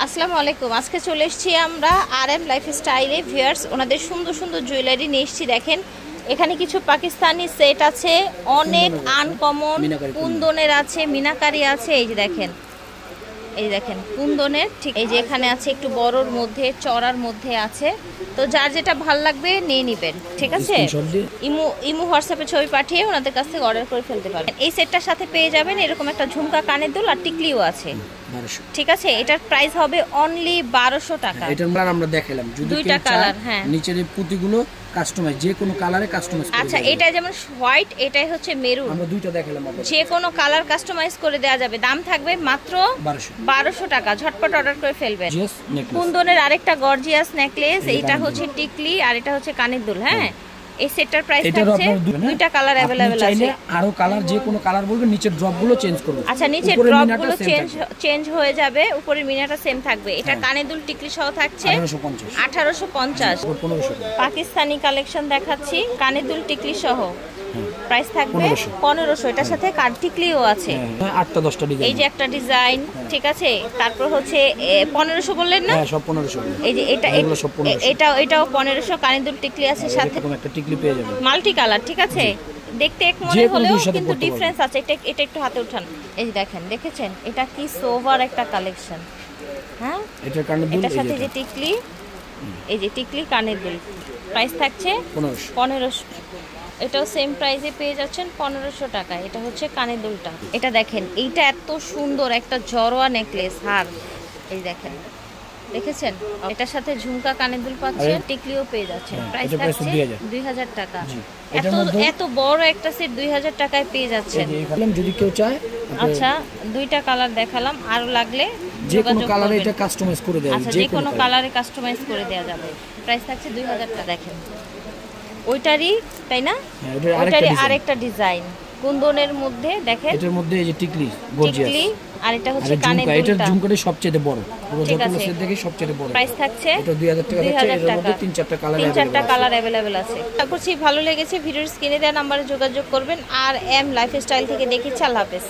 আসসালামু আলাইকুম। আজকে চলে এসেছি আমরা RM লাইফস্টাইলে। ভিউয়ার্স, ওনাদের সুন্দর সুন্দর জুয়েলারি নিয়ে এসেছি। দেখেন এখানে কিছু পাকিস্তানি সেট আছে, অনেক আনকমন কুন্দনের আছে, মিনাকারি আছে। এই যে দেখেন, এই দেখেন কুন্দনের, ঠিক এই যে এখানে আছে একটু বড়র মধ্যে, চড়ার মধ্যে আছে। তো যার যেটা ভাল লাগবে নিয়ে নেবেন, ঠিক আছে? ইমো হোয়াটসঅ্যাপে ছবি পাঠিয়ে ওনাদের কাছ থেকে অর্ডার করে ফেলতে পারবেন। এই সেটটার সাথে পেয়ে যাবেন এরকম একটা ঝুমকা, কানের দুল আর টিকলিও আছে, ঠিক আছে? এটার প্রাইস হবে অনলি 1200 টাকা। এটার কালার আমরা দেখালাম, যদি দুইটা কালার, হ্যাঁ, নিচের এই পুঁতিগুলো কাস্টমাইজ, যে কোনো কালারে কাস্টমাইজ করে। আচ্ছা, এটা যেমন হোয়াইট, এটাই হচ্ছে মেরুন, আমরা দুইটা দেখালাম, যে কোনো কালার কাস্টমাইজ করে দেওয়া যাবে। দাম থাকবে মাত্র 1200 টাকা। ঝটপট অর্ডার করে ফেলবেন। কুন্দনের আরেকটা গর্জিয়াস নেকলেস, এইটা হচ্ছে টিকলি আর এটা হচ্ছে কানের দুল। হ্যাঁ, এই সেটটার প্রাইস থাকছে, দুইটা কালার अवेलेबल আছে। আরো কালার, যে কোনো কালার বলবেন, নিচের ড্রপ গুলো চেঞ্জ করব। আচ্ছা, নিচের ড্রপ গুলো চেঞ্জ হয়ে যাবে, উপরের মিনাটা সেম থাকবে। এটা কানের দুল টিকলি সহ থাকছে 1850। পাকিস্তানি কালেকশন দেখাচ্ছি, কানের দুল টিকলি সহ প্রাইস থাকবে 1500। এটার সাথে কার টিকলিও আছে, 8টা 10টা ডিজাইন। এই যে একটা ডিজাইন, ঠিক আছে? তারপর হচ্ছে 1500 বললেন না? হ্যাঁ, সব 1500। এই যে এটাও 1500। কানের দুল টিকলি আছে সাথে, এরকম একটা টিকলি পেয়ে যাবেন, মাল্টি কালার, ঠিক আছে? দেখতে এক মনে হলেও কিন্তু ডিফারেন্স আছে। এটা একটু হাতে উঠান। এই যে দেখেন, দেখেছেন এটা কি সোভার একটা কালেকশন। হ্যাঁ, এটার সাথে যে টিকলি, এই যে টিকলি কানের দুল, প্রাইস থাকছে 1500। এটাও সেম প্রাইসে পেয়ে যাচ্ছেন 1500 টাকা। এটা হচ্ছে কানের দুলটা। এটা দেখেন, এইটা এত সুন্দর একটা জড়োয়া নেকলেস, হার। এই দেখেন, দেখেছেন? এটার সাথে ঝুমকা, কানের দুল পাচ্ছেন, টিকলিও পেয়ে যাচ্ছেন। প্রাইস থাকছে 2000 টাকা। এত বড় একটা সেট 2000 টাকায় পেয়ে যাচ্ছেন। যদি কেউ চায়, আচ্ছা, দুইটা কালার দেখালাম, আরো লাগলে যে কোনো কালারে এটা কাস্টমাইজ করে দেওয়া যাবে। আচ্ছা, যে কোনো কালারে কাস্টমাইজ করে দেওয়া যাবে। প্রাইস থাকছে 2000 টাকা। দেখেন ওইটারই, তাই না? ওইটারই আরেকটা ডিজাইন কুন্দনের মধ্যে। দেখেন এটার মধ্যে এই যে টিকলি গর্জিয়াস, আর এটা হচ্ছে কানের দুলটা। এটার ঝুমকাটা সবচেয়ে বড়, পুরো যতগুলো সেট দেখে সবচেয়ে বড়। প্রাইস থাকছে এটা 2000 টাকা। এর মধ্যে 3-4টা কালার अवेलेबल আছে। আশা করছি ভালো লেগেছে। ভিডিওর স্ক্রিনে দেওয়া নম্বরে যোগাযোগ করবেন। আর এম লাইফস্টাইল থেকে দেখিচ্ছি। আল্লাহ হাফেজ।